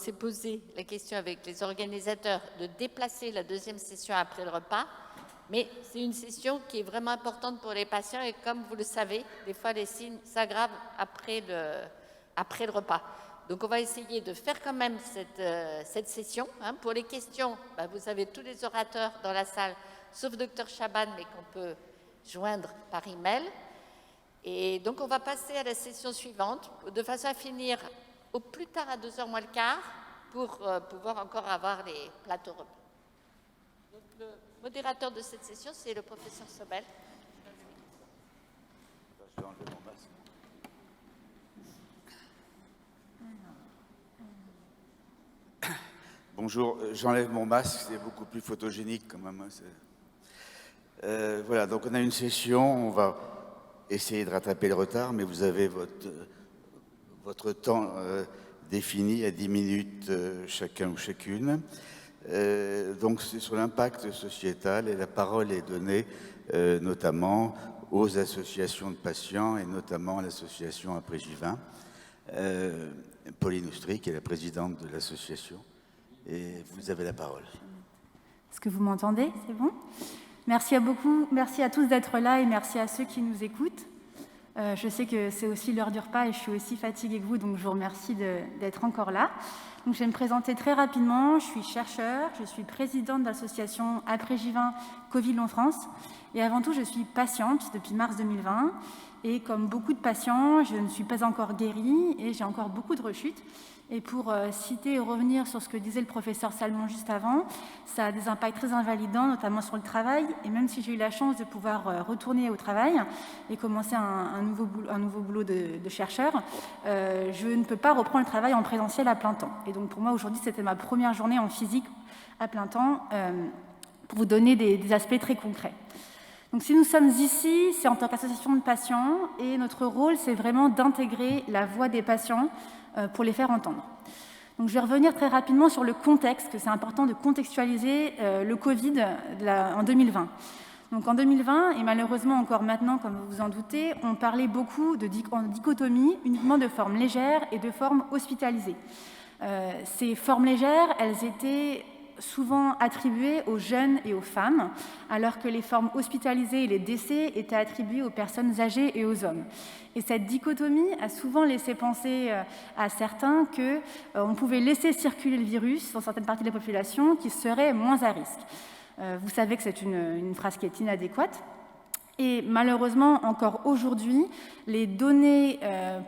s'est posé la question avec les organisateurs de déplacer la deuxième session après le repas. Mais c'est une session qui est vraiment importante pour les patients et comme vous le savez, des fois les signes s'aggravent après le repas. Donc on va essayer de faire quand même cette session. Pour les questions, vous avez tous les orateurs dans la salle, sauf Dr Chaban, mais qu'on peut joindre par email. Et donc on va passer à la session suivante, de façon à finir au plus tard à 2h moins le quart, pour pouvoir encore avoir les plateaux repas. Donc le modérateur de cette session, c'est le professeur Sobel. Je vais enlever mon masque. Bonjour, j'enlève mon masque, c'est beaucoup plus photogénique quand même. Voilà, donc on a une session, on va essayer de rattraper le retard, mais vous avez votre temps défini à 10 minutes chacun ou chacune. Donc c'est sur l'impact sociétal et la parole est donnée notamment aux associations de patients et notamment à l'association Après-J20. Pauline Oustry, qui est la présidente de l'association. Et vous avez la parole. Est-ce que vous m'entendez? C'est bon? Merci à beaucoup, merci à tous d'être là et merci à ceux qui nous écoutent. Je sais que c'est aussi l'heure du repas et je suis aussi fatiguée que vous, donc je vous remercie d'être encore là. Donc, je vais me présenter très rapidement. Je suis chercheur, je suis présidente de l'association Après-J20 Covid Long France et avant tout, je suis patiente depuis mars 2020. Et comme beaucoup de patients, je ne suis pas encore guérie et j'ai encore beaucoup de rechutes. Et pour citer et revenir sur ce que disait le professeur Salmon juste avant, ça a des impacts très invalidants, notamment sur le travail. Et même si j'ai eu la chance de pouvoir retourner au travail et commencer un nouveau boulot de chercheur, je ne peux pas reprendre le travail en présentiel à plein temps. Et donc pour moi, aujourd'hui, c'était ma première journée en physique à plein temps pour vous donner des aspects très concrets. Donc si nous sommes ici, c'est en tant qu'association de patients et notre rôle, c'est vraiment d'intégrer la voix des patients pour les faire entendre. Donc je vais revenir très rapidement sur le contexte, que c'est important de contextualiser le Covid en 2020. Donc en 2020, et malheureusement encore maintenant, comme vous vous en doutez, on parlait beaucoup de dichotomie uniquement de formes légères et de formes hospitalisées. Ces formes légères, elles étaient souvent attribuées aux jeunes et aux femmes, alors que les formes hospitalisées et les décès étaient attribués aux personnes âgées et aux hommes. Et cette dichotomie a souvent laissé penser à certains qu'on pouvait laisser circuler le virus dans certaines parties de la population qui seraient moins à risque. Vous savez que c'est une phrase qui est inadéquate. Et malheureusement, encore aujourd'hui, les données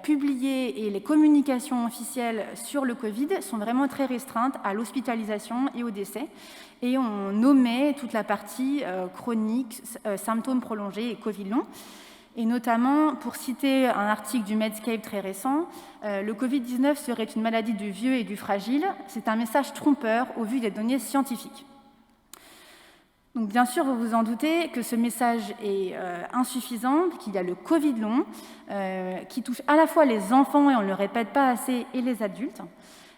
publiées et les communications officielles sur le Covid sont vraiment très restreintes à l'hospitalisation et au décès. Et on nommait toute la partie chronique, symptômes prolongés et Covid long. Et notamment, pour citer un article du Medscape très récent, le Covid-19 serait une maladie du vieux et du fragile. C'est un message trompeur au vu des données scientifiques. Donc bien sûr, vous vous en doutez que ce message est insuffisant, qu'il y a le Covid long, qui touche à la fois les enfants, et on ne le répète pas assez, et les adultes.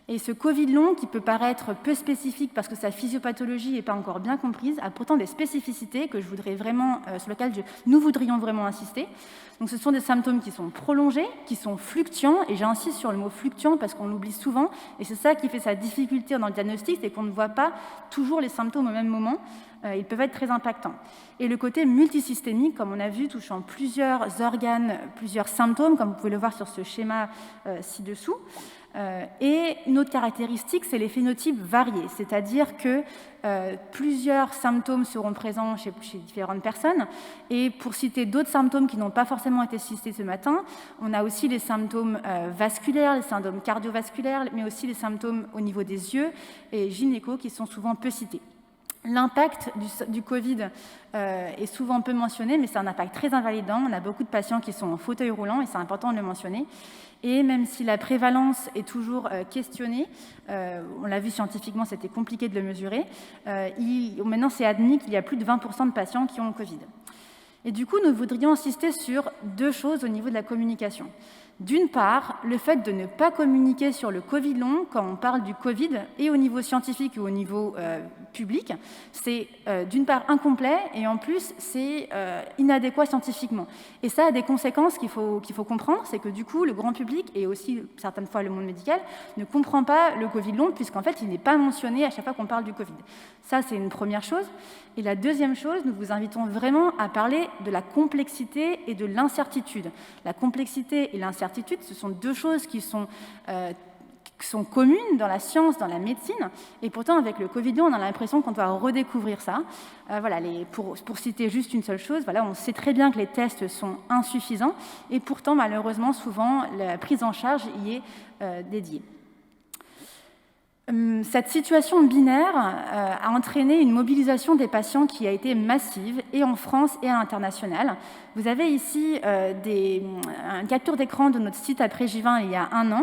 Et ce Covid long, qui peut paraître peu spécifique parce que sa physiopathologie n'est pas encore bien comprise, a pourtant des spécificités que je voudrais vraiment, sur lesquelles nous voudrions vraiment insister. Donc ce sont des symptômes qui sont prolongés, qui sont fluctuants, et j'insiste sur le mot fluctuant parce qu'on l'oublie souvent, et c'est ça qui fait sa difficulté dans le diagnostic, c'est qu'on ne voit pas toujours les symptômes au même moment. Ils peuvent être très impactants. Et le côté multisystémique, comme on a vu, touchant plusieurs organes, plusieurs symptômes, comme vous pouvez le voir sur ce schéma ci-dessous. Et une autre caractéristique, c'est les phénotypes variés, c'est-à-dire que plusieurs symptômes seront présents chez différentes personnes. Et pour citer d'autres symptômes qui n'ont pas forcément été cités ce matin, on a aussi les symptômes vasculaires, les symptômes cardiovasculaires, mais aussi les symptômes au niveau des yeux et gynéco qui sont souvent peu cités. L'impact du Covid est souvent peu mentionné, mais c'est un impact très invalidant. On a beaucoup de patients qui sont en fauteuil roulant, et c'est important de le mentionner. Et même si la prévalence est toujours questionnée, on l'a vu scientifiquement, c'était compliqué de le mesurer, maintenant c'est admis qu'il y a plus de 20% de patients qui ont le Covid. Et du coup, nous voudrions insister sur deux choses au niveau de la communication. D'une part, le fait de ne pas communiquer sur le Covid long quand on parle du Covid et au niveau scientifique et au niveau public, c'est d'une part incomplet et en plus c'est inadéquat scientifiquement. Et ça a des conséquences qu'il faut comprendre, c'est que du coup le grand public et aussi certaines fois le monde médical ne comprend pas le Covid long puisqu'en fait il n'est pas mentionné à chaque fois qu'on parle du Covid. Ça c'est une première chose. Et la deuxième chose, nous vous invitons vraiment à parler de la complexité et de l'incertitude. La complexité et l'incertitude, ce sont deux choses qui sont communes dans la science, dans la médecine, et pourtant avec le Covid, on a l'impression qu'on doit redécouvrir ça. Voilà, pour citer juste une seule chose, voilà, on sait très bien que les tests sont insuffisants, et pourtant malheureusement souvent la prise en charge y est dédiée. Cette situation binaire a entraîné une mobilisation des patients qui a été massive, et en France et à l'international. Vous avez ici une capture d'écran de notre site après J20 il y a 1 an,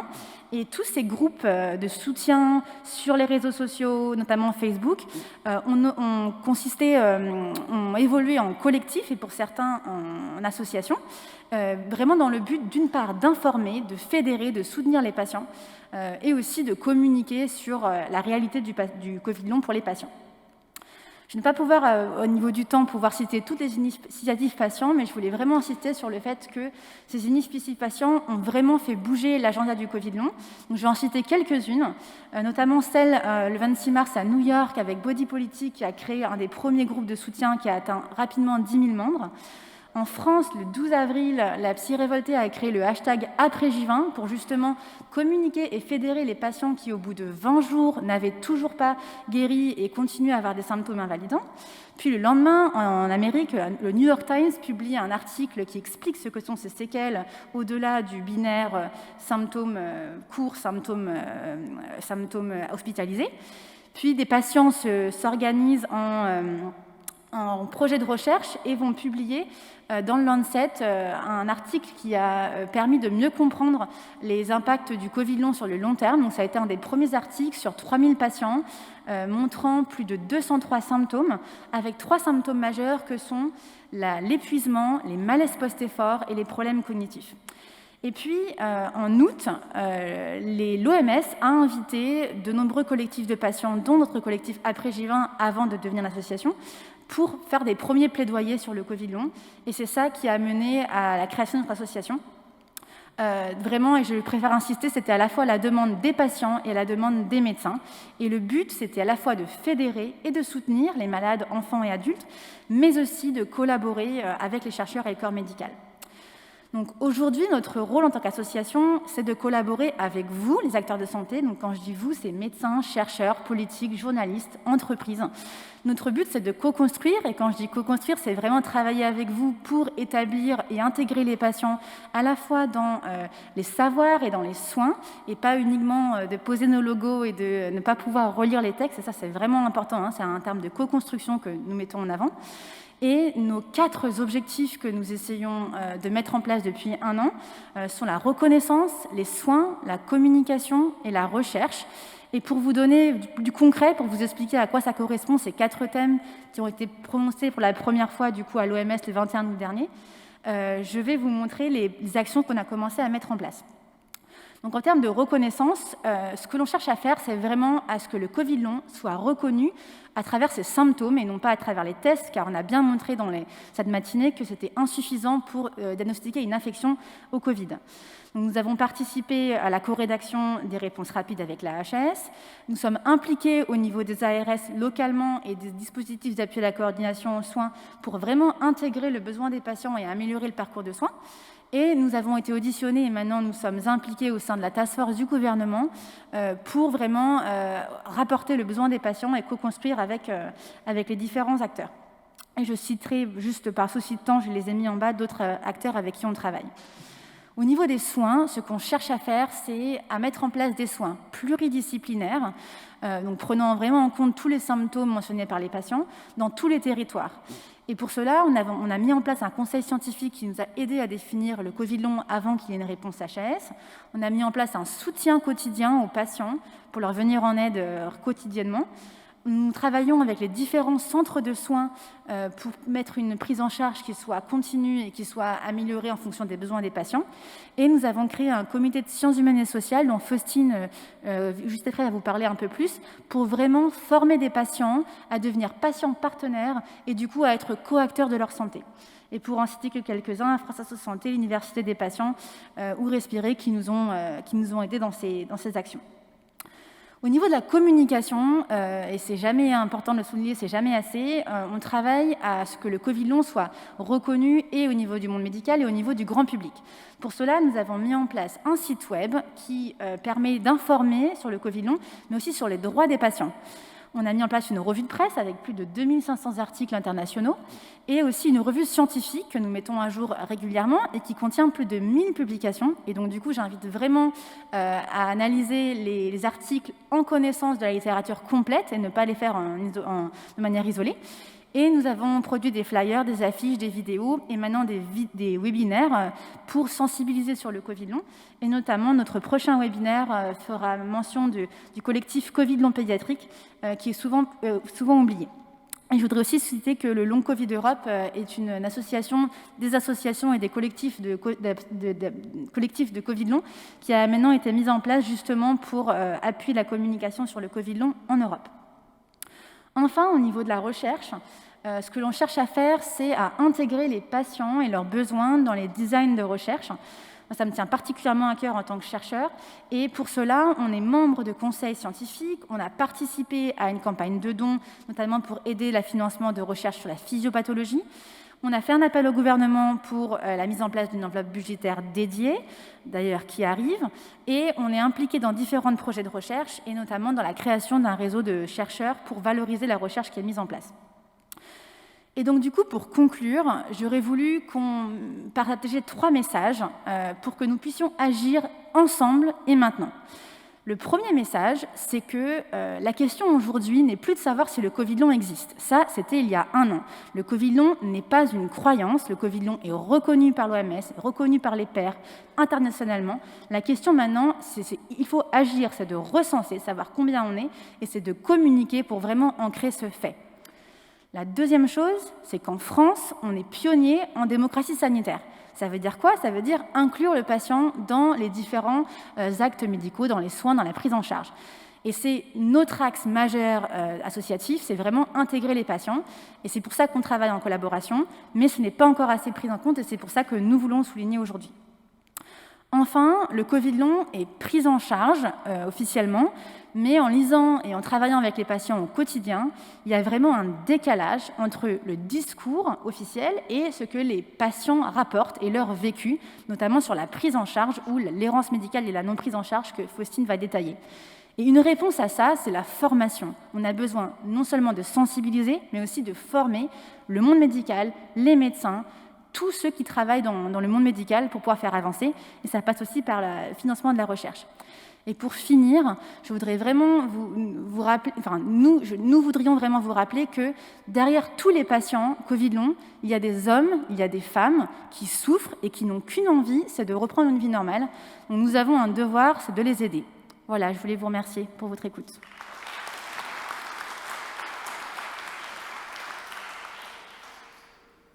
et tous ces groupes de soutien sur les réseaux sociaux, notamment Facebook, ont évolué en collectif et pour certains en association, vraiment dans le but d'une part d'informer, de fédérer, de soutenir les patients, et aussi de communiquer sur la réalité du Covid long pour les patients. Je ne vais pas pouvoir, au niveau du temps, pouvoir citer toutes les initiatives patients, mais je voulais vraiment insister sur le fait que ces initiatives patients ont vraiment fait bouger l'agenda du Covid long. Donc, je vais en citer quelques-unes, notamment celle le 26 mars à New York avec Body Politic qui a créé un des premiers groupes de soutien qui a atteint rapidement 10 000 membres. En France, le 12 avril, la Psy Révoltée a créé le hashtag après J20 pour justement communiquer et fédérer les patients qui, au bout de 20 jours, n'avaient toujours pas guéri et continuaient à avoir des symptômes invalidants. Puis le lendemain, en Amérique, le New York Times publie un article qui explique ce que sont ces séquelles au-delà du binaire symptômes courts, symptômes hospitalisés. Puis des patients s'organisent en projet de recherche et vont publier dans le Lancet un article qui a permis de mieux comprendre les impacts du Covid long sur le long terme. Donc, ça a été un des premiers articles sur 3000 patients montrant plus de 203 symptômes, avec 3 symptômes majeurs que sont l'épuisement, les malaises post-effort et les problèmes cognitifs. Et puis, en août, l'OMS a invité de nombreux collectifs de patients, dont notre collectif Après J20, avant de devenir l'association, pour faire des premiers plaidoyers sur le Covid long. Et c'est ça qui a mené à la création de notre association. Vraiment, et je préfère insister, c'était à la fois la demande des patients et la demande des médecins. Et le but, c'était à la fois de fédérer et de soutenir les malades, enfants et adultes, mais aussi de collaborer avec les chercheurs et le corps médical. Donc aujourd'hui, notre rôle en tant qu'association, c'est de collaborer avec vous, les acteurs de santé. Donc quand je dis vous, c'est médecins, chercheurs, politiques, journalistes, entreprises. Notre but, c'est de co-construire. Et quand je dis co-construire, c'est vraiment travailler avec vous pour établir et intégrer les patients à la fois dans les savoirs et dans les soins, et pas uniquement de poser nos logos et de ne pas pouvoir relire les textes. Et ça, c'est vraiment important. C'est un terme de co-construction que nous mettons en avant. Et nos 4 objectifs que nous essayons de mettre en place depuis 1 an sont la reconnaissance, les soins, la communication et la recherche. Et pour vous donner du concret, pour vous expliquer à quoi ça correspond, ces 4 thèmes qui ont été prononcés pour la première fois du coup, à l'OMS le 21 août dernier, je vais vous montrer les actions qu'on a commencé à mettre en place. Donc en termes de reconnaissance, ce que l'on cherche à faire, c'est vraiment à ce que le Covid long soit reconnu à travers ses symptômes et non pas à travers les tests, car on a bien montré dans cette matinée que c'était insuffisant pour diagnostiquer une infection au Covid. Donc, nous avons participé à la co-rédaction des réponses rapides avec la HAS. Nous sommes impliqués au niveau des ARS localement et des dispositifs d'appui à la coordination aux soins pour vraiment intégrer le besoin des patients et améliorer le parcours de soins. Et nous avons été auditionnés et maintenant nous sommes impliqués au sein de la task force du gouvernement pour vraiment rapporter le besoin des patients et co-construire avec les différents acteurs. Et je citerai, juste par souci de temps, je les ai mis en bas, d'autres acteurs avec qui on travaille. Au niveau des soins, ce qu'on cherche à faire, c'est à mettre en place des soins pluridisciplinaires, donc prenant vraiment en compte tous les symptômes mentionnés par les patients dans tous les territoires. Et pour cela, on a mis en place un conseil scientifique qui nous a aidé à définir le Covid long avant qu'il y ait une réponse HAS. On a mis en place un soutien quotidien aux patients pour leur venir en aide quotidiennement. Nous travaillons avec les différents centres de soins pour mettre une prise en charge qui soit continue et qui soit améliorée en fonction des besoins des patients. Et nous avons créé un comité de sciences humaines et sociales dont Faustine, juste après, va vous parler un peu plus, pour vraiment former des patients à devenir patients partenaires et du coup à être co-acteurs de leur santé. Et pour en citer que quelques-uns, France Asso Santé, l'Université des patients ou Respirer qui nous ont aidés dans ces actions. Au niveau de la communication, et c'est jamais important de le souligner, c'est jamais assez, on travaille à ce que le Covid long soit reconnu et au niveau du monde médical et au niveau du grand public. Pour cela, nous avons mis en place un site web qui permet d'informer sur le Covid long, mais aussi sur les droits des patients. On a mis en place une revue de presse avec plus de 2500 articles internationaux et aussi une revue scientifique que nous mettons à jour régulièrement et qui contient plus de 1000 publications. Et donc, du coup, j'invite vraiment à analyser les articles en connaissance de la littérature complète et ne pas les faire de manière isolée. Et nous avons produit des flyers, des affiches, des vidéos et maintenant des webinaires pour sensibiliser sur le Covid long. Et notamment, notre prochain webinaire fera mention du collectif Covid long pédiatrique qui est souvent oublié. Et je voudrais aussi citer que le Long Covid Europe est une association, des associations et des collectifs de Covid long qui a maintenant été mise en place justement pour appuyer la communication sur le Covid long en Europe. Enfin, au niveau de la recherche, ce que l'on cherche à faire, c'est à intégrer les patients et leurs besoins dans les designs de recherche. Ça me tient particulièrement à cœur en tant que chercheur. Et pour cela, on est membre de conseils scientifiques. On a participé à une campagne de dons, notamment pour aider le financement de recherche sur la physiopathologie. On a fait un appel au gouvernement pour la mise en place d'une enveloppe budgétaire dédiée, d'ailleurs qui arrive, et on est impliqué dans différents projets de recherche, et notamment dans la création d'un réseau de chercheurs pour valoriser la recherche qui est mise en place. Et donc, du coup, pour conclure, j'aurais voulu qu'on partage 3 messages pour que nous puissions agir ensemble et maintenant. Le premier message, c'est que la question aujourd'hui n'est plus de savoir si le Covid long existe. Ça, c'était il y a 1 an. Le Covid long n'est pas une croyance. Le Covid long est reconnu par l'OMS, reconnu par les pairs internationalement. La question maintenant, il faut agir, c'est de recenser, savoir combien on est, et c'est de communiquer pour vraiment ancrer ce fait. La deuxième chose, c'est qu'en France, on est pionnier en démocratie sanitaire. Ça veut dire quoi? Ça veut dire inclure le patient dans les différents actes médicaux, dans les soins, dans la prise en charge. Et c'est notre axe majeur associatif, c'est vraiment intégrer les patients. Et c'est pour ça qu'on travaille en collaboration, mais ce n'est pas encore assez pris en compte et c'est pour ça que nous voulons souligner aujourd'hui. Enfin, le Covid long est pris en charge officiellement, mais en lisant et en travaillant avec les patients au quotidien, il y a vraiment un décalage entre le discours officiel et ce que les patients rapportent et leur vécu, notamment sur la prise en charge ou l'errance médicale et la non-prise en charge que Faustine va détailler. Et une réponse à ça, c'est la formation. On a besoin non seulement de sensibiliser, mais aussi de former le monde médical, les médecins, tous ceux qui travaillent dans le monde médical pour pouvoir faire avancer. Et ça passe aussi par le financement de la recherche. Et pour finir, je voudrais vraiment vous rappeler, nous voudrions vraiment vous rappeler que derrière tous les patients Covid long, il y a des hommes, il y a des femmes qui souffrent et qui n'ont qu'une envie, c'est de reprendre une vie normale. Donc nous avons un devoir, c'est de les aider. Voilà, je voulais vous remercier pour votre écoute.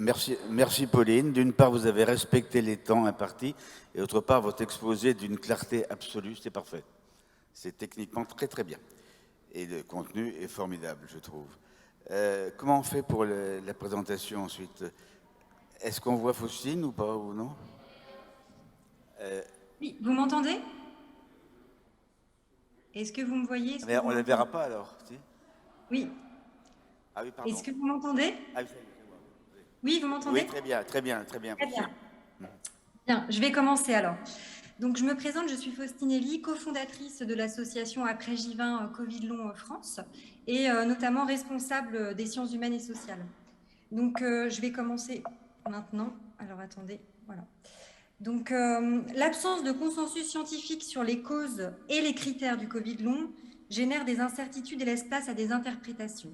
Merci Pauline. D'une part, vous avez respecté les temps impartis, et d'autre part, votre exposé d'une clarté absolue, c'est parfait. C'est techniquement très très bien. Et le contenu est formidable, je trouve. Comment on fait pour la présentation ensuite? Est-ce qu'on voit Faustine ou pas, ou non? Oui, vous m'entendez? Est-ce que vous me voyez? On ne la verra pas alors, si? Oui. Ah oui, pardon. Est-ce que vous m'entendez? Ah, oui, vous m'entendez? Oui, très bien, très bien, très bien. Très bien. Bien, je vais commencer alors. Donc, je me présente, je suis Faustine Elie, cofondatrice de l'association Après J20 Covid long France et notamment responsable des sciences humaines et sociales. Donc, je vais commencer maintenant. Alors, attendez, voilà. Donc, l'absence de consensus scientifique sur les causes et les critères du Covid long génère des incertitudes et laisse place à des interprétations.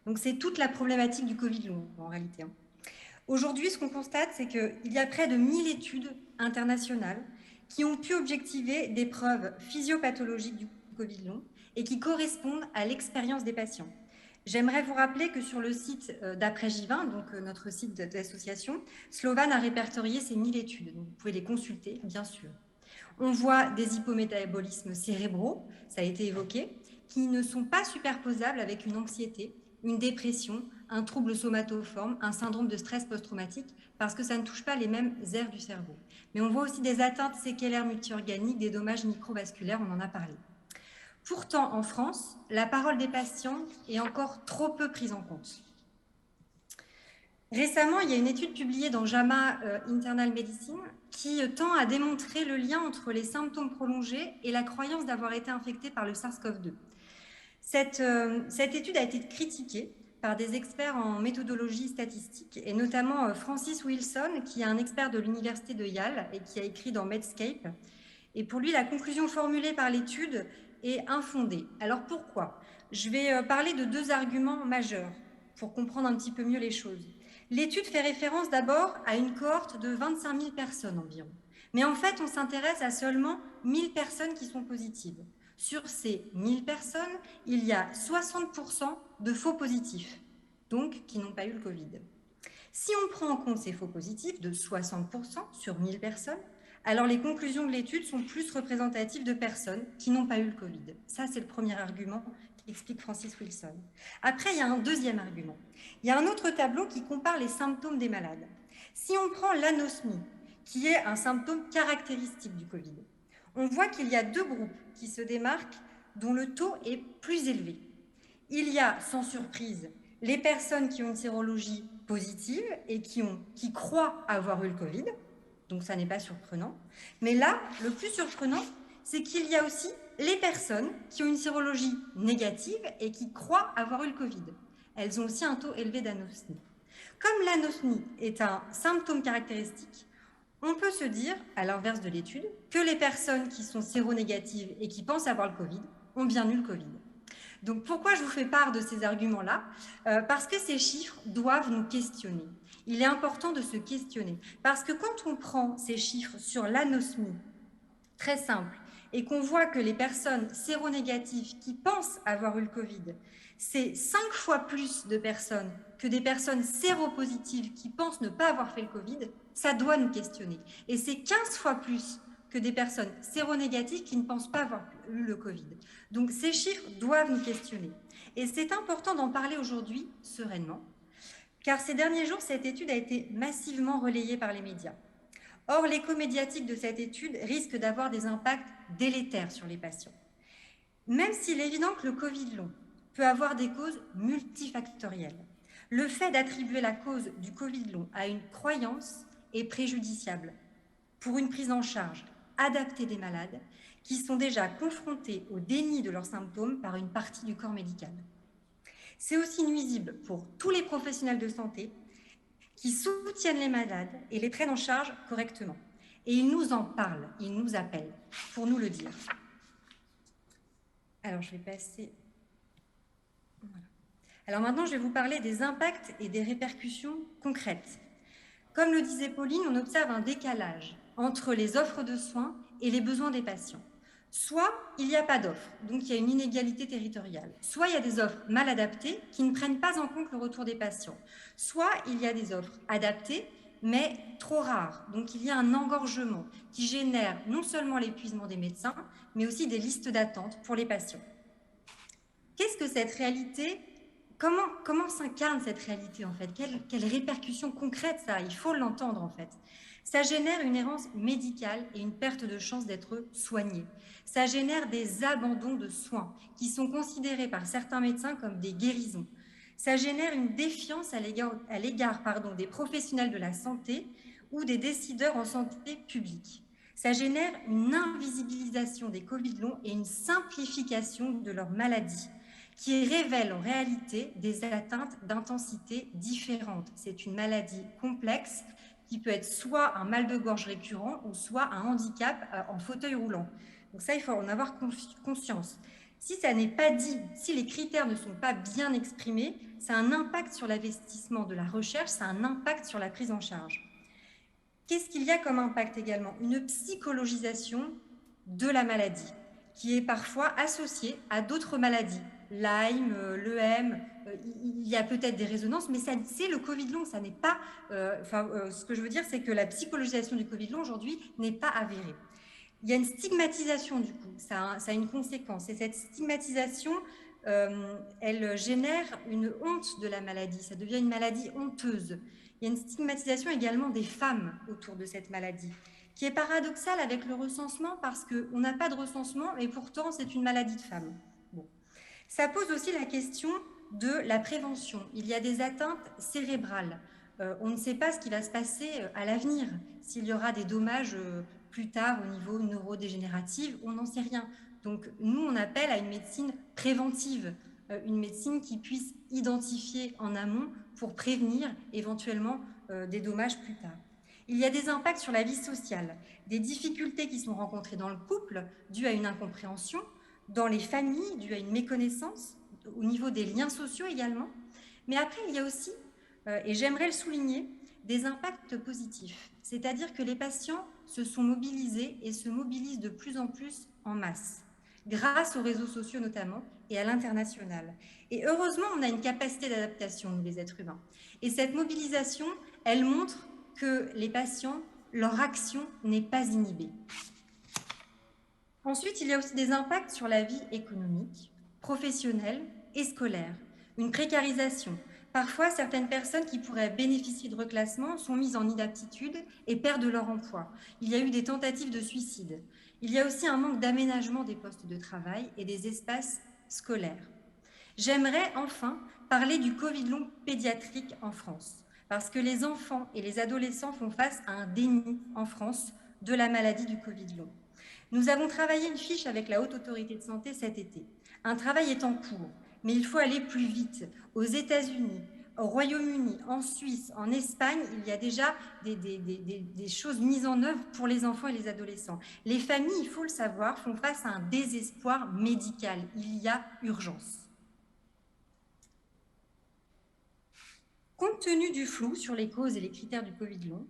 Donc, c'est toute la problématique du Covid long, en réalité. Aujourd'hui, ce qu'on constate, c'est qu'il y a près de 1000 études internationales qui ont pu objectiver des preuves physiopathologiques du Covid long et qui correspondent à l'expérience des patients. J'aimerais vous rappeler que sur le site d'Après J20, donc notre site de l'association, Slovan a répertorié ces 1000 études. Donc vous pouvez les consulter, bien sûr. On voit des hypométabolismes cérébraux, ça a été évoqué, qui ne sont pas superposables avec une anxiété, une dépression, un trouble somatoforme, un syndrome de stress post-traumatique, parce que ça ne touche pas les mêmes aires du cerveau. Mais on voit aussi des atteintes séquelaires multiorganiques, des dommages microvasculaires, on en a parlé. Pourtant, en France, la parole des patients est encore trop peu prise en compte. Récemment, il y a une étude publiée dans JAMA Internal Medicine qui tend à démontrer le lien entre les symptômes prolongés et la croyance d'avoir été infecté par le SARS-CoV-2. Cette étude a été critiquée par des experts en méthodologie statistique, et notamment Francis Wilson, qui est un expert de l'université de Yale et qui a écrit dans Medscape. Et pour lui, la conclusion formulée par l'étude est infondée. Alors pourquoi? Je vais parler de 2 arguments majeurs pour comprendre un petit peu mieux les choses. L'étude fait référence d'abord à une cohorte de 25 000 personnes environ. Mais en fait, on s'intéresse à seulement 1000 personnes qui sont positives. Sur ces 1000 personnes, il y a 60% de faux positifs, donc qui n'ont pas eu le Covid. Si on prend en compte ces faux positifs de 60% sur 1000 personnes, alors les conclusions de l'étude sont plus représentatives de personnes qui n'ont pas eu le Covid. Ça, c'est le premier argument qu'explique Francis Wilson. Après, il y a un deuxième argument. Il y a un autre tableau qui compare les symptômes des malades. Si on prend l'anosmie, qui est un symptôme caractéristique du Covid, on voit qu'il y a 2 groupes qui se démarquent dont le taux est plus élevé. Il y a, sans surprise, les personnes qui ont une sérologie positive et qui croient avoir eu le Covid, donc ça n'est pas surprenant. Mais là, le plus surprenant, c'est qu'il y a aussi les personnes qui ont une sérologie négative et qui croient avoir eu le Covid. Elles ont aussi un taux élevé d'anosmie. Comme l'anosmie est un symptôme caractéristique, on peut se dire, à l'inverse de l'étude, que les personnes qui sont séronégatives et qui pensent avoir le Covid ont bien eu le Covid. Donc pourquoi je vous fais part de ces arguments-là? Parce que ces chiffres doivent nous questionner. Il est important de se questionner. Parce que quand on prend ces chiffres sur l'anosmie, très simple, et qu'on voit que les personnes séronégatives qui pensent avoir eu le Covid, c'est 5 fois plus de personnes que des personnes séropositives qui pensent ne pas avoir fait le Covid, ça doit nous questionner. Et c'est 15 fois plus que des personnes séronégatives qui ne pensent pas avoir eu le Covid. Donc ces chiffres doivent nous questionner. Et c'est important d'en parler aujourd'hui sereinement, car ces derniers jours, cette étude a été massivement relayée par les médias. Or, l'écho médiatique de cette étude risque d'avoir des impacts délétères sur les patients. Même s'il est évident que le Covid long peut avoir des causes multifactorielles, le fait d'attribuer la cause du Covid long à une croyance est préjudiciable pour une prise en charge adaptée des malades qui sont déjà confrontés au déni de leurs symptômes par une partie du corps médical. C'est aussi nuisible pour tous les professionnels de santé qui soutiennent les malades et les prennent en charge correctement. Et ils nous en parlent, ils nous appellent pour nous le dire. Alors, je vais passer... Voilà. Alors maintenant, je vais vous parler des impacts et des répercussions concrètes. Comme le disait Pauline, on observe un décalage entre les offres de soins et les besoins des patients. Soit il n'y a pas d'offres, donc il y a une inégalité territoriale. Soit il y a des offres mal adaptées qui ne prennent pas en compte le retour des patients. Soit il y a des offres adaptées, mais trop rares. Donc il y a un engorgement qui génère non seulement l'épuisement des médecins, mais aussi des listes d'attente pour les patients. Qu'est-ce que cette réalité ? Comment s'incarne cette réalité en fait ? Quelles répercussions concrètes ça a ? Il faut l'entendre en fait. Ça génère une errance médicale et une perte de chance d'être soigné. Ça génère des abandons de soins qui sont considérés par certains médecins comme des guérisons. Ça génère une défiance à l'égard des professionnels de la santé ou des décideurs en santé publique. Ça génère une invisibilisation des Covid longs et une simplification de leur maladie qui révèle en réalité des atteintes d'intensité différentes. C'est une maladie complexe qui peut être soit un mal de gorge récurrent ou soit un handicap en fauteuil roulant. Donc ça, il faut en avoir conscience. Si ça n'est pas dit, si les critères ne sont pas bien exprimés, ça a un impact sur l'investissement de la recherche, ça a un impact sur la prise en charge. Qu'est-ce qu'il y a comme impact également ? Une psychologisation de la maladie, qui est parfois associée à d'autres maladies, Lyme, l'EM, il y a peut-être des résonances, mais c'est le Covid long, ça n'est pas... ce que je veux dire, c'est que la psychologisation du Covid long, aujourd'hui, n'est pas avérée. Il y a une stigmatisation, du coup, ça a une conséquence. Et cette stigmatisation, elle génère une honte de la maladie. Ça devient une maladie honteuse. Il y a une stigmatisation également des femmes autour de cette maladie, qui est paradoxale avec le recensement, parce qu'on n'a pas de recensement, et pourtant, c'est une maladie de femmes. Bon. Ça pose aussi la question de la prévention. Il y a des atteintes cérébrales. On ne sait pas ce qui va se passer à l'avenir, s'il y aura des dommages plus tard au niveau neurodégénératif, on n'en sait rien. Donc nous, on appelle à une médecine préventive, une médecine qui puisse identifier en amont pour prévenir éventuellement des dommages plus tard. Il y a des impacts sur la vie sociale, des difficultés qui sont rencontrées dans le couple dues à une incompréhension, dans les familles dues à une méconnaissance, au niveau des liens sociaux également. Mais après, il y a aussi, et j'aimerais le souligner, des impacts positifs. C'est-à-dire que les patients se sont mobilisés et se mobilisent de plus en plus en masse, grâce aux réseaux sociaux notamment et à l'international. Et heureusement, on a une capacité d'adaptation, nous les êtres humains. Et cette mobilisation, elle montre que les patients, leur action n'est pas inhibée. Ensuite, il y a aussi des impacts sur la vie économique, professionnelle et scolaire. Une précarisation. Parfois, certaines personnes qui pourraient bénéficier de reclassement sont mises en inaptitude et perdent leur emploi. Il y a eu des tentatives de suicide. Il y a aussi un manque d'aménagement des postes de travail et des espaces scolaires. J'aimerais enfin parler du Covid long pédiatrique en France, parce que les enfants et les adolescents font face à un déni en France de la maladie du Covid long. Nous avons travaillé une fiche avec la Haute Autorité de Santé cet été. Un travail est en cours, mais il faut aller plus vite. Aux États-Unis, au Royaume-Uni, en Suisse, en Espagne, il y a déjà des choses mises en œuvre pour les enfants et les adolescents. Les familles, il faut le savoir, font face à un désespoir médical. Il y a urgence. Compte tenu du flou sur les causes et les critères du Covid long,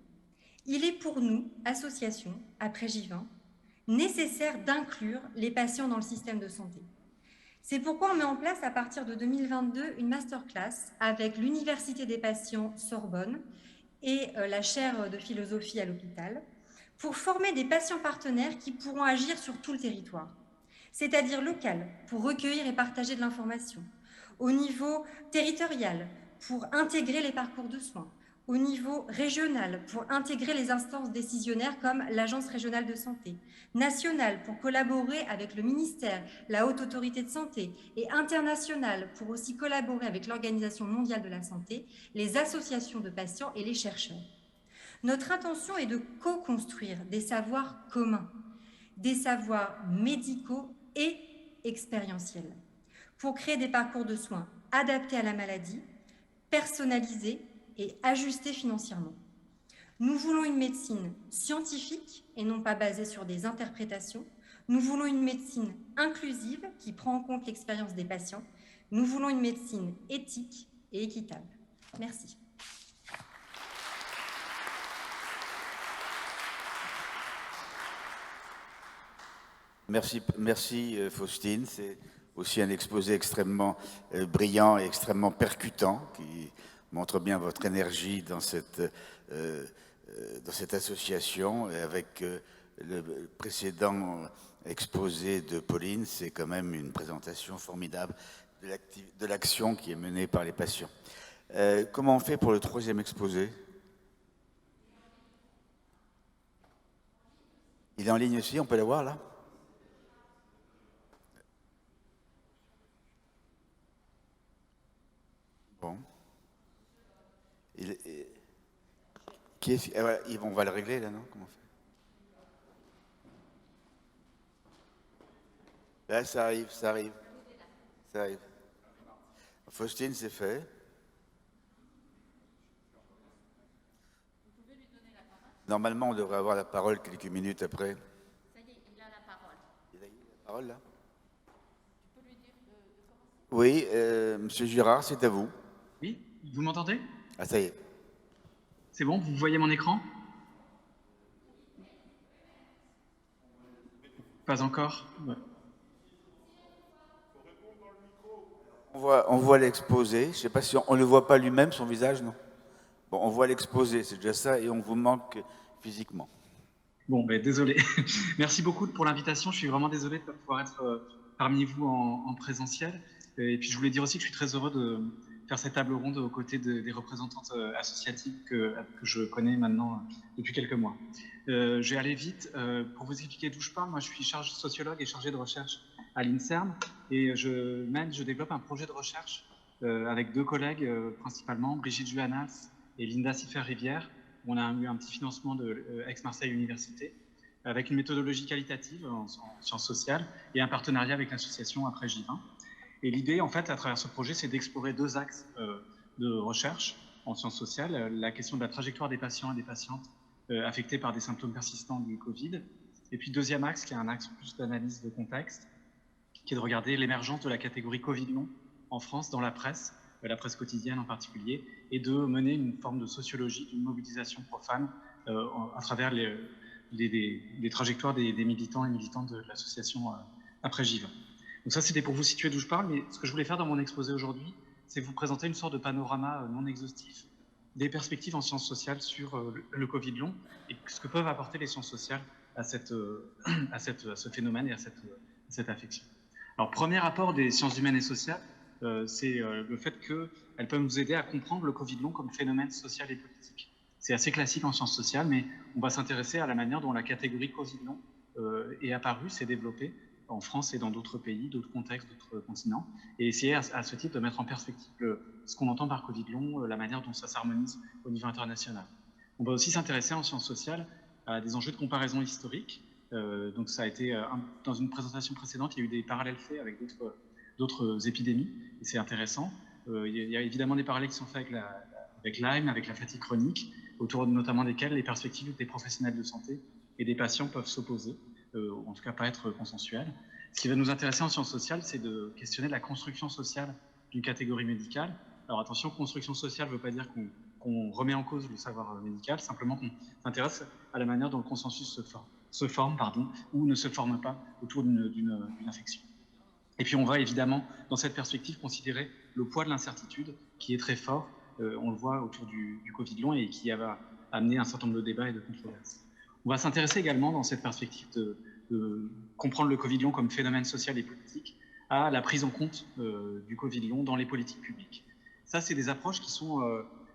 il est pour nous, association, après J20, nécessaire d'inclure les patients dans le système de santé. C'est pourquoi on met en place à partir de 2022 une masterclass avec l'Université des patients Sorbonne et la chaire de philosophie à l'hôpital pour former des patients partenaires qui pourront agir sur tout le territoire, c'est-à-dire local, pour recueillir et partager de l'information, au niveau territorial, pour intégrer les parcours de soins, au niveau régional, pour intégrer les instances décisionnaires comme l'Agence régionale de santé, national, pour collaborer avec le ministère, la Haute Autorité de Santé, et international, pour aussi collaborer avec l'Organisation mondiale de la santé, les associations de patients et les chercheurs. Notre intention est de co-construire des savoirs communs, des savoirs médicaux et expérientiels, pour créer des parcours de soins adaptés à la maladie, personnalisés et ajustés financièrement. Nous voulons une médecine scientifique et non pas basée sur des interprétations. Nous voulons une médecine inclusive qui prend en compte l'expérience des patients. Nous voulons une médecine éthique et équitable. Merci. Merci Faustine. C'est aussi un exposé extrêmement brillant et extrêmement percutant qui montre bien votre énergie dans cette association. Et avec le précédent exposé de Pauline, c'est quand même une présentation formidable de l'action qui est menée par les patients. Comment on fait pour le troisième exposé? Il est en ligne aussi, on peut le voir là? Bon. On va le régler là, non? Comment on fait? Là, ça arrive. Faustine, c'est fait. Normalement, on devrait avoir la parole quelques minutes après. Ça y est, il a la parole. Il a eu la parole là? Tu peux lui dire de commencer? Oui, Monsieur Girard, c'est à vous. Oui, vous m'entendez? Ah, ça y est. C'est bon, vous voyez mon écran? Pas encore? Ouais. On voit l'exposé. Je ne sais pas si on ne le voit pas lui-même, son visage, non? Bon, on voit l'exposé, c'est déjà ça, et on vous manque physiquement. Bon, ben, désolé. Merci beaucoup pour l'invitation. Je suis vraiment désolé de ne pas pouvoir être parmi vous en présentiel. Et puis, je voulais dire aussi que je suis très heureux de faire cette table ronde aux côtés des représentantes associatives que je connais maintenant depuis quelques mois. Je vais aller vite. Pour vous expliquer d'où je parle, moi, je suis sociologue et chargé de recherche à l'INSERM. Et je développe un projet de recherche avec deux collègues principalement, Brigitte Juanas et Linda Siffer-Rivière. On a eu un petit financement de Aix-Marseille Université avec une méthodologie qualitative en sciences sociales et un partenariat avec l'association Après J20. Et l'idée, en fait, à travers ce projet, c'est d'explorer deux axes de recherche en sciences sociales. La question de la trajectoire des patients et des patientes affectés par des symptômes persistants du Covid. Et puis, deuxième axe, qui est un axe plus d'analyse de contexte, qui est de regarder l'émergence de la catégorie Covid long en France dans la presse quotidienne en particulier, et de mener une forme de sociologie, d'une mobilisation profane à travers les trajectoires des militants et militantes de l'association Après J20. Donc ça, c'était pour vous situer d'où je parle, mais ce que je voulais faire dans mon exposé aujourd'hui, c'est vous présenter une sorte de panorama non exhaustif des perspectives en sciences sociales sur le Covid long et ce que peuvent apporter les sciences sociales à ce phénomène et à cette affection. Alors, premier apport des sciences humaines et sociales, c'est le fait qu'elles peuvent nous aider à comprendre le Covid long comme phénomène social et politique. C'est assez classique en sciences sociales, mais on va s'intéresser à la manière dont la catégorie Covid long est apparue, s'est développée en France et dans d'autres pays, d'autres contextes, d'autres continents, et essayer à ce titre de mettre en perspective ce qu'on entend par Covid long, la manière dont ça s'harmonise au niveau international. On va aussi s'intéresser en sciences sociales à des enjeux de comparaison historique. Donc ça a été, dans une présentation précédente, il y a eu des parallèles faits avec d'autres épidémies, et c'est intéressant. Il y a évidemment des parallèles qui sont faits avec Lyme, avec la fatigue chronique, autour notamment desquels les perspectives des professionnels de santé et des patients peuvent s'opposer, ou en tout cas pas être consensuelles. Ce qui va nous intéresser en sciences sociales, c'est de questionner la construction sociale d'une catégorie médicale. Alors attention, construction sociale ne veut pas dire qu'on remet en cause le savoir médical, simplement qu'on s'intéresse à la manière dont le consensus se forme ou ne se forme pas autour d'une infection. Et puis on va évidemment, dans cette perspective, considérer le poids de l'incertitude qui est très fort, on le voit autour du Covid long et qui va amener un certain nombre de débats et de controverses. On va s'intéresser également dans cette perspective de comprendre le Covid long comme phénomène social et politique à la prise en compte du Covid long dans les politiques publiques. Ça, c'est des approches qui sont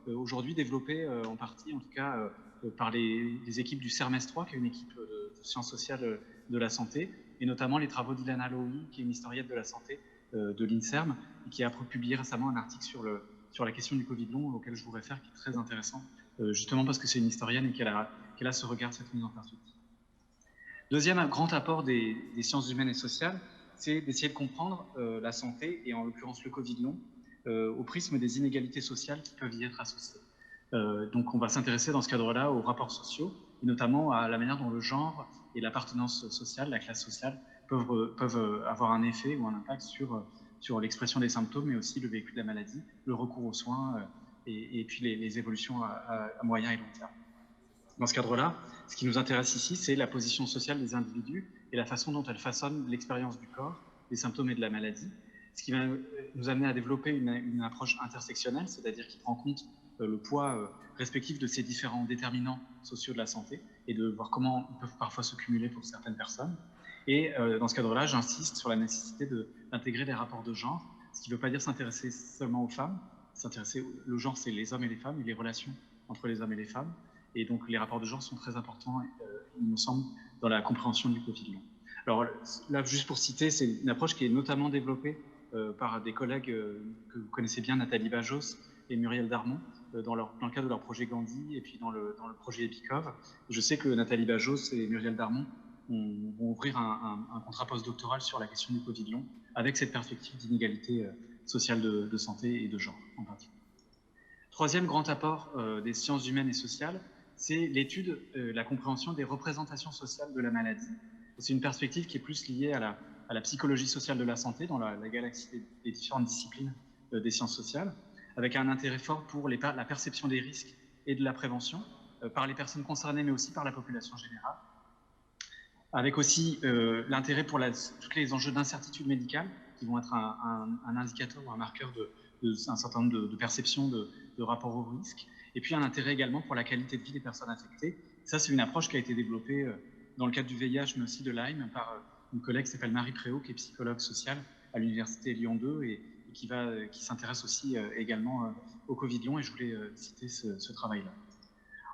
aujourd'hui développées en partie, en tout cas, par les équipes du CERMES 3, qui est une équipe de sciences sociales de la santé, et notamment les travaux d'Ilana Lowy, qui est une historienne de la santé de l'INSERM, et qui a publié récemment un article sur la question du Covid long, auquel je vous réfère, qui est très intéressant, justement parce que c'est une historienne et qu'elle a ce regard, cette mise en perspective. Deuxième grand apport des sciences humaines et sociales, c'est d'essayer de comprendre la santé, et en l'occurrence le Covid long, au prisme des inégalités sociales qui peuvent y être associées. Donc on va s'intéresser dans ce cadre-là aux rapports sociaux, et notamment à la manière dont le genre et l'appartenance sociale, la classe sociale, peuvent avoir un effet ou un impact sur l'expression des symptômes, mais aussi le vécu de la maladie, le recours aux soins et puis les évolutions à moyen et long terme. Dans ce cadre-là, ce qui nous intéresse ici, c'est la position sociale des individus et la façon dont elles façonnent l'expérience du corps, des symptômes et de la maladie, ce qui va nous amener à développer une approche intersectionnelle, c'est-à-dire qui prend en compte le poids respectif de ces différents déterminants sociaux de la santé et de voir comment ils peuvent parfois se cumuler pour certaines personnes. Et dans ce cadre-là, j'insiste sur la nécessité d'intégrer les rapports de genre, ce qui ne veut pas dire s'intéresser seulement aux femmes. Le genre, c'est les hommes et les femmes et les relations entre les hommes et les femmes. Et donc, les rapports de genre sont très importants, il me semble, dans la compréhension du Covid long. Alors là, juste pour citer, c'est une approche qui est notamment développée par des collègues que vous connaissez bien, Nathalie Bajos et Muriel Darmon, dans le cadre de leur projet Gandhi et puis dans le projet EPICOV. Je sais que Nathalie Bajos et Muriel Darmon vont ouvrir un contrat postdoctoral sur la question du Covid long, avec cette perspective d'inégalité sociale de santé et de genre en particulier. Troisième grand apport des sciences humaines et sociales, c'est l'étude, la compréhension des représentations sociales de la maladie. C'est une perspective qui est plus liée à la psychologie sociale de la santé, dans la galaxie des différentes disciplines des sciences sociales, avec un intérêt fort pour la perception des risques et de la prévention par les personnes concernées, mais aussi par la population générale, avec aussi l'intérêt pour tous les enjeux d'incertitude médicale, qui vont être un indicateur ou un marqueur un certain nombre de perceptions de rapport au risque. Et puis un intérêt également pour la qualité de vie des personnes infectées. Ça, c'est une approche qui a été développée dans le cadre du VIH, mais aussi de Lyme, par une collègue qui s'appelle Marie Préau, qui est psychologue sociale à l'Université Lyon 2 et qui s'intéresse aussi également au Covid long, et je voulais citer ce travail-là.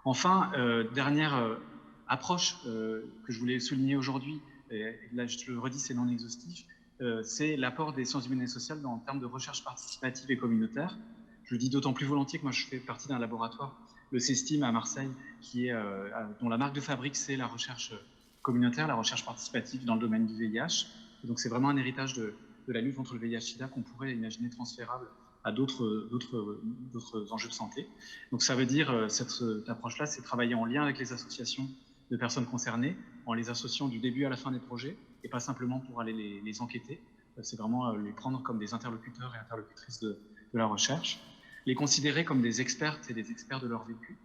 Enfin, dernière approche que je voulais souligner aujourd'hui, et là je le redis, c'est non exhaustif, c'est l'apport des sciences humaines et sociales en termes de recherche participative et communautaire. Je le dis d'autant plus volontiers que moi je fais partie d'un laboratoire, le CESTIM à Marseille, dont la marque de fabrique c'est la recherche communautaire, la recherche participative dans le domaine du VIH. Et donc c'est vraiment un héritage de la lutte contre le VIH-Sida qu'on pourrait imaginer transférable à d'autres enjeux de santé. Donc ça veut dire, cette approche-là, c'est travailler en lien avec les associations de personnes concernées, en les associant du début à la fin des projets, et pas simplement pour aller les enquêter. C'est vraiment les prendre comme des interlocuteurs et interlocutrices de la recherche, les considérer comme des expertes et des experts de leur vécu,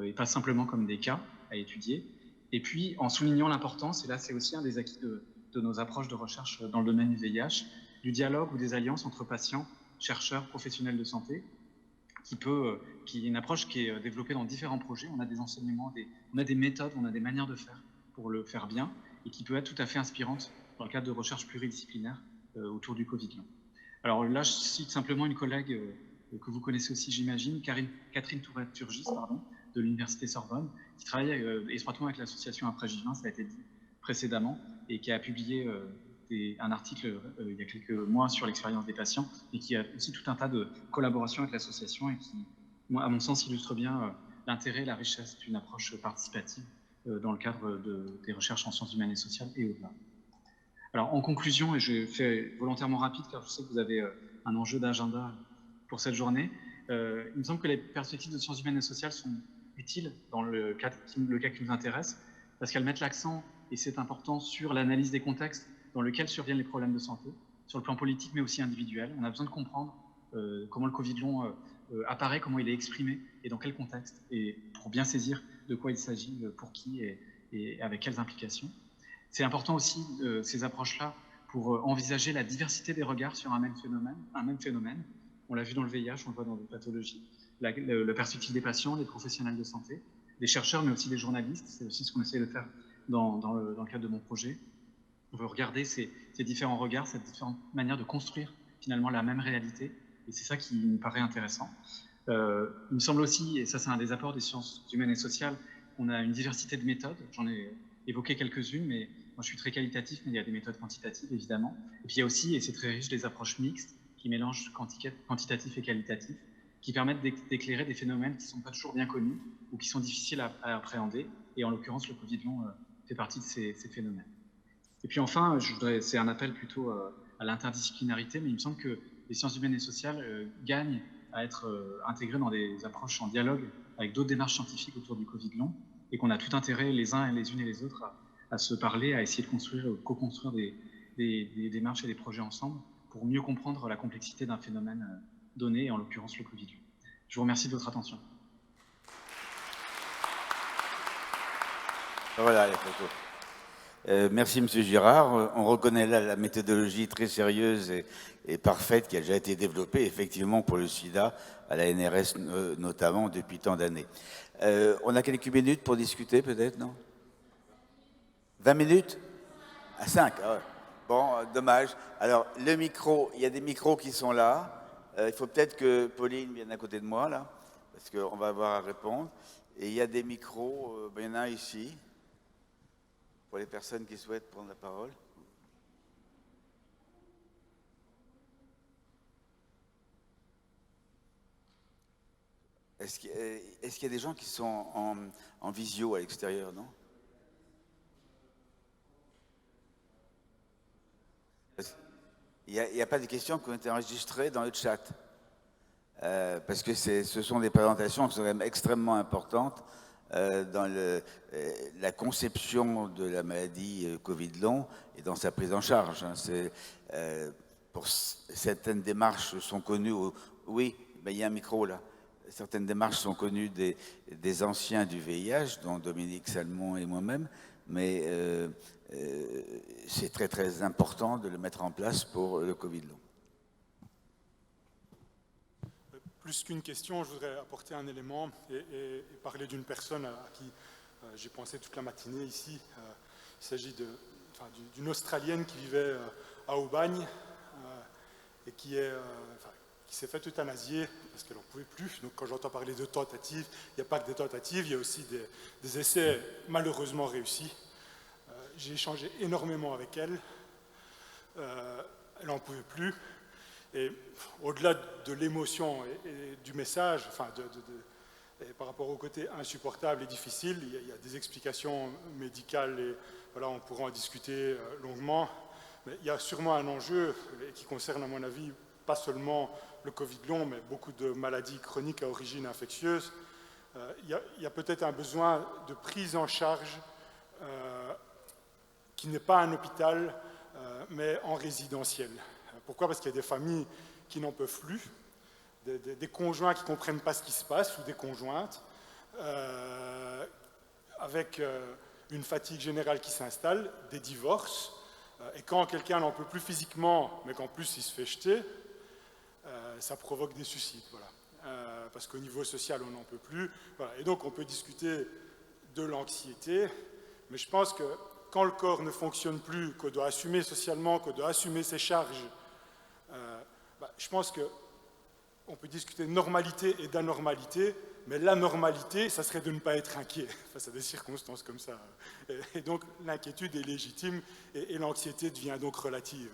et pas simplement comme des cas à étudier. Et puis, en soulignant l'importance, et là c'est aussi un des acquis de nos approches de recherche dans le domaine du VIH, du dialogue ou des alliances entre patients, chercheurs, professionnels de santé, qui est une approche qui est développée dans différents projets. On a des enseignements, on a des méthodes, on a des manières de faire pour le faire bien, et qui peut être tout à fait inspirante dans le cadre de recherche pluridisciplinaire autour du Covid long. Alors là, je cite simplement une collègue que vous connaissez aussi, j'imagine, Catherine Tourette-Turgis, de l'Université Sorbonne, qui travaille étroitement avec l'association Après J20, ça a été dit précédemment, et qui a publié un article il y a quelques mois sur l'expérience des patients, et qui a aussi tout un tas de collaborations avec l'association, et qui, à mon sens, illustre bien l'intérêt et la richesse d'une approche participative dans le cadre des recherches en sciences humaines et sociales et au-delà. Alors, en conclusion, et je fais volontairement rapide car je sais que vous avez un enjeu d'agenda pour cette journée, il me semble que les perspectives de sciences humaines et sociales sont utiles dans le cas qui nous intéresse, parce qu'elles mettent l'accent, et c'est important, sur l'analyse des contextes dans lesquels surviennent les problèmes de santé, sur le plan politique mais aussi individuel. On a besoin de comprendre comment le Covid long apparaît, comment il est exprimé et dans quel contexte, et pour bien saisir de quoi il s'agit, pour qui et avec quelles implications. C'est important aussi, ces approches-là, pour envisager la diversité des regards sur un même phénomène. On l'a vu dans le VIH, on le voit dans d'autres pathologies. La perspective des patients, des professionnels de santé, des chercheurs, mais aussi des journalistes. C'est aussi ce qu'on essaie de faire dans le cadre de mon projet. On veut regarder ces différents regards, ces différentes manières de construire finalement la même réalité. Et c'est ça qui me paraît intéressant. Il me semble aussi, et ça c'est un des apports des sciences humaines et sociales, qu'on a une diversité de méthodes. J'en ai évoqué quelques-unes, mais moi je suis très qualitatif, mais il y a des méthodes quantitatives évidemment. Et puis il y a aussi, et c'est très riche, des approches mixtes qui mélangent quantitatif et qualitatif, qui permettent d'éclairer des phénomènes qui ne sont pas toujours bien connus ou qui sont difficiles à appréhender. Et en l'occurrence, le Covid long fait partie de ces phénomènes. Et puis enfin, c'est un appel plutôt à l'interdisciplinarité, mais il me semble que les sciences humaines et sociales gagnent à être intégrées dans des approches en dialogue avec d'autres démarches scientifiques autour du Covid long, et qu'on a tout intérêt, les uns et les unes et les autres, à se parler, à essayer de construire, co-construire des démarches et des projets ensemble pour mieux comprendre la complexité d'un phénomène donné, en l'occurrence le Covid long. Je vous remercie de votre attention. Voilà les photos. Merci M. Girard. On reconnaît là la méthodologie très sérieuse et parfaite qui a déjà été développée effectivement pour le sida, à la NRS notamment, depuis tant d'années. On a quelques minutes pour discuter peut-être, non? 20 minutes? À 5, ah ouais. Bon, dommage. Alors, le micro, il y a des micros qui sont là. Il faut peut-être que Pauline vienne à côté de moi, là, parce qu'on va avoir à répondre. Et il y a des micros, il y en a un ici, pour les personnes qui souhaitent prendre la parole. Est-ce qu'il y a des gens qui sont en visio à l'extérieur, non? Il n'y a pas de questions qui ont été enregistrées dans le chat. Parce que ce sont des présentations qui sont quand même extrêmement importantes dans la conception de la maladie Covid long et dans sa prise en charge. Pour certaines démarches sont connues. Oui, il y a un micro là. Certaines démarches sont connues des anciens du VIH, dont Dominique Salmon et moi-même, mais c'est très très important de le mettre en place pour le Covid long. Plus qu'une question, je voudrais apporter un élément et parler d'une personne à qui j'ai pensé toute la matinée ici. Il s'agit d'une Australienne qui vivait à Aubagne et qui s'est fait euthanasier parce qu'elle n'en pouvait plus. Donc quand j'entends parler de tentatives, il n'y a pas que des tentatives, il y a aussi des essais malheureusement réussis. J'ai échangé énormément avec elle. Elle n'en pouvait plus. Et au-delà de l'émotion et du message, et par rapport au côté insupportable et difficile, il y a des explications médicales et voilà, on pourra en discuter longuement. Mais il y a sûrement un enjeu qui concerne, à mon avis, pas seulement le Covid long, mais beaucoup de maladies chroniques à origine infectieuse. Il y a peut-être un besoin de prise en charge qui n'est pas un hôpital, mais en résidentiel. Pourquoi? Parce qu'il y a des familles qui n'en peuvent plus, des conjoints qui ne comprennent pas ce qui se passe, ou des conjointes, avec une fatigue générale qui s'installe, des divorces, et quand quelqu'un n'en peut plus physiquement, mais qu'en plus il se fait jeter, ça provoque des suicides. Voilà. Parce qu'au niveau social, on n'en peut plus. Voilà. Et donc on peut discuter de l'anxiété, mais je pense que quand le corps ne fonctionne plus, qu'on doit assumer socialement, qu'on doit assumer ses charges, je pense qu'on peut discuter de normalité et d'anormalité, mais l'anormalité, ça serait de ne pas être inquiet face à des circonstances comme ça. Et donc l'inquiétude est légitime et l'anxiété devient donc relative.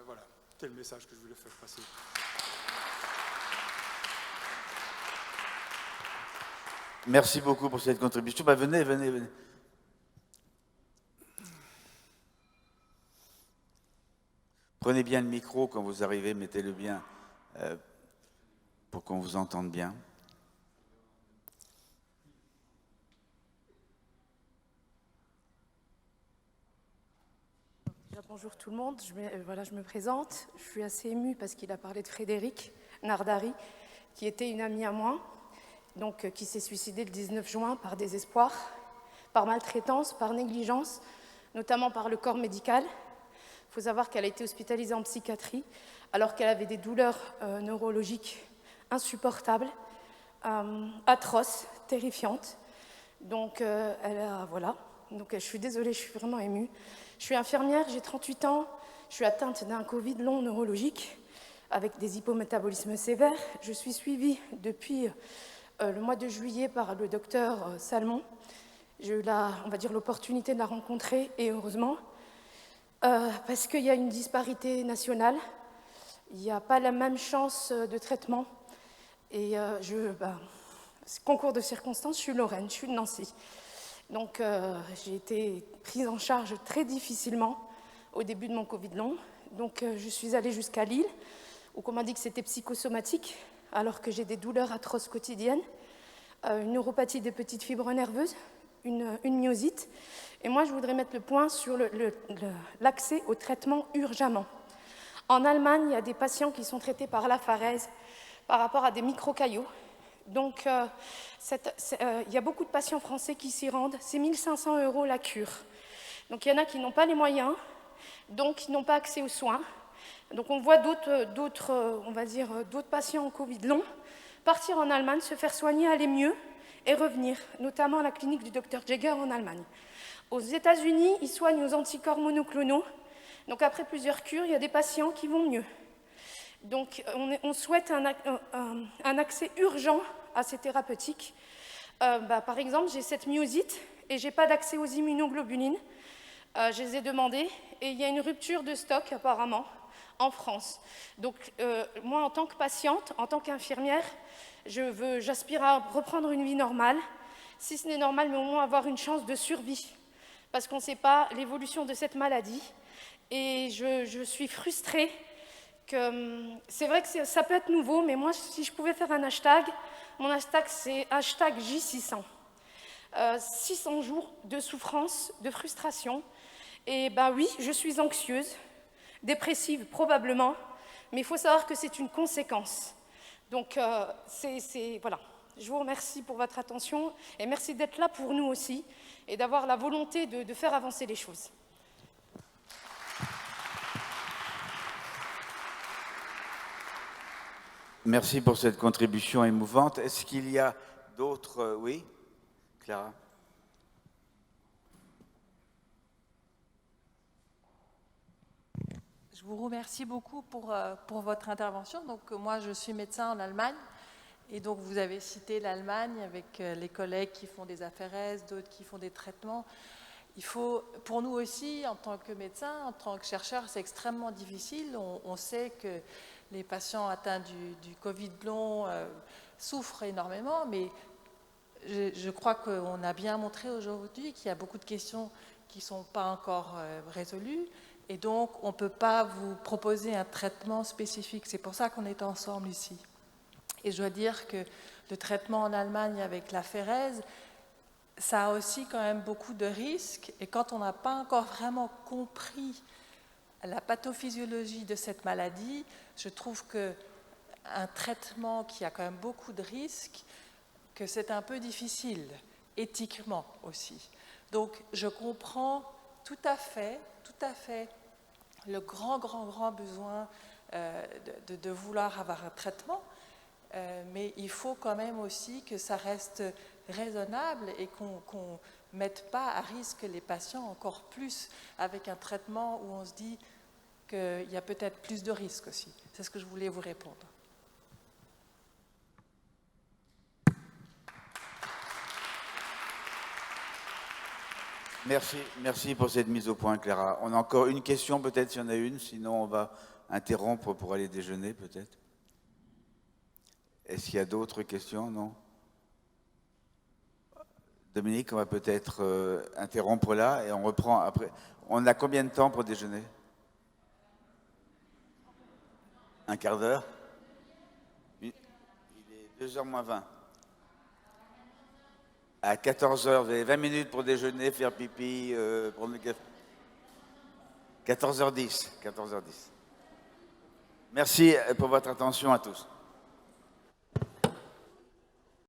Voilà, c'était le message que je voulais faire passer. Merci beaucoup pour cette contribution. Venez. Prenez bien le micro quand vous arrivez, mettez-le bien pour qu'on vous entende bien. Bonjour tout le monde, je me présente. Je suis assez émue parce qu'il a parlé de Frédéric Nardari, qui était une amie à moi, donc qui s'est suicidée le 19 juin par désespoir, par maltraitance, par négligence, notamment par le corps médical. Il faut savoir qu'elle a été hospitalisée en psychiatrie alors qu'elle avait des douleurs neurologiques insupportables, atroces, terrifiantes. Donc, voilà. Donc, je suis désolée, je suis vraiment émue. Je suis infirmière, j'ai 38 ans, je suis atteinte d'un Covid long neurologique avec des hypométabolismes sévères. Je suis suivie depuis le mois de juillet par le docteur Salmon. J'ai eu l'opportunité de la rencontrer, et heureusement, parce qu'il y a une disparité nationale, il n'y a pas la même chance de traitement. Et concours de circonstances, je suis Lorraine, je suis de Nancy. Donc j'ai été prise en charge très difficilement au début de mon Covid long. Donc je suis allée jusqu'à Lille, où on m'a dit que c'était psychosomatique, alors que j'ai des douleurs atroces quotidiennes, une neuropathie des petites fibres nerveuses, une myosite. Et moi, je voudrais mettre le point sur l'accès au traitement urgemment. En Allemagne, il y a des patients qui sont traités par l'apharèse par rapport à des microcaillots. Donc, il y a beaucoup de patients français qui s'y rendent. C'est 1 500 € la cure. Donc, il y en a qui n'ont pas les moyens, donc qui n'ont pas accès aux soins. Donc, on voit d'autres patients en Covid long partir en Allemagne, se faire soigner, aller mieux et revenir, notamment à la clinique du Dr Jäger en Allemagne. Aux États-Unis, ils soignent aux anticorps monoclonaux. Donc, après plusieurs cures, il y a des patients qui vont mieux. Donc, on souhaite un accès urgent à ces thérapeutiques. Par exemple, j'ai cette myosite et je n'ai pas d'accès aux immunoglobulines. Je les ai demandées et il y a une rupture de stock apparemment en France. Donc, moi, en tant que patiente, en tant qu'infirmière, j'aspire à reprendre une vie normale, si ce n'est normal, mais au moins avoir une chance de survie, parce qu'on ne sait pas l'évolution de cette maladie. Et je suis frustrée. C'est vrai que ça peut être nouveau, mais moi, si je pouvais faire un hashtag, mon hashtag, c'est hashtag J600. 600 jours de souffrance, de frustration. Et oui, je suis anxieuse, dépressive probablement, mais il faut savoir que c'est une conséquence. Donc, voilà. Je vous remercie pour votre attention et merci d'être là pour nous aussi et d'avoir la volonté de faire avancer les choses. Merci pour cette contribution émouvante. Est-ce qu'il y a d'autres... Oui, Clara? Je vous remercie beaucoup pour votre intervention. Donc, moi, je suis médecin en Allemagne. Et donc, vous avez cité l'Allemagne avec les collègues qui font des AFRS, d'autres qui font des traitements. Il faut, pour nous aussi, en tant que médecins, en tant que chercheurs, c'est extrêmement difficile. On sait que les patients atteints du Covid long souffrent énormément, mais je crois qu'on a bien montré aujourd'hui qu'il y a beaucoup de questions qui ne sont pas encore résolues. Et donc, on ne peut pas vous proposer un traitement spécifique. C'est pour ça qu'on est ensemble ici. Et je dois dire que le traitement en Allemagne avec la phérèse, ça a aussi quand même beaucoup de risques. Et quand on n'a pas encore vraiment compris la pathophysiologie de cette maladie, je trouve qu'un traitement qui a quand même beaucoup de risques, que c'est un peu difficile, éthiquement aussi. Donc, je comprends tout à fait le grand besoin de vouloir avoir un traitement, mais il faut quand même aussi que ça reste raisonnable et qu'on ne mette pas à risque les patients encore plus avec un traitement où on se dit qu'il y a peut-être plus de risques aussi. C'est ce que je voulais vous répondre. Merci pour cette mise au point, Clara. On a encore une question, peut-être, s'il y en a une, sinon on va interrompre pour aller déjeuner, peut-être. Est-ce qu'il y a d'autres questions? Non? Dominique, on va peut-être interrompre là et on reprend après. On a combien de temps pour déjeuner? Un quart d'heure? Il est 2h moins 20. À 14h, vous avez 20 minutes pour déjeuner, faire pipi, prendre le café. 14h10. Merci pour votre attention à tous.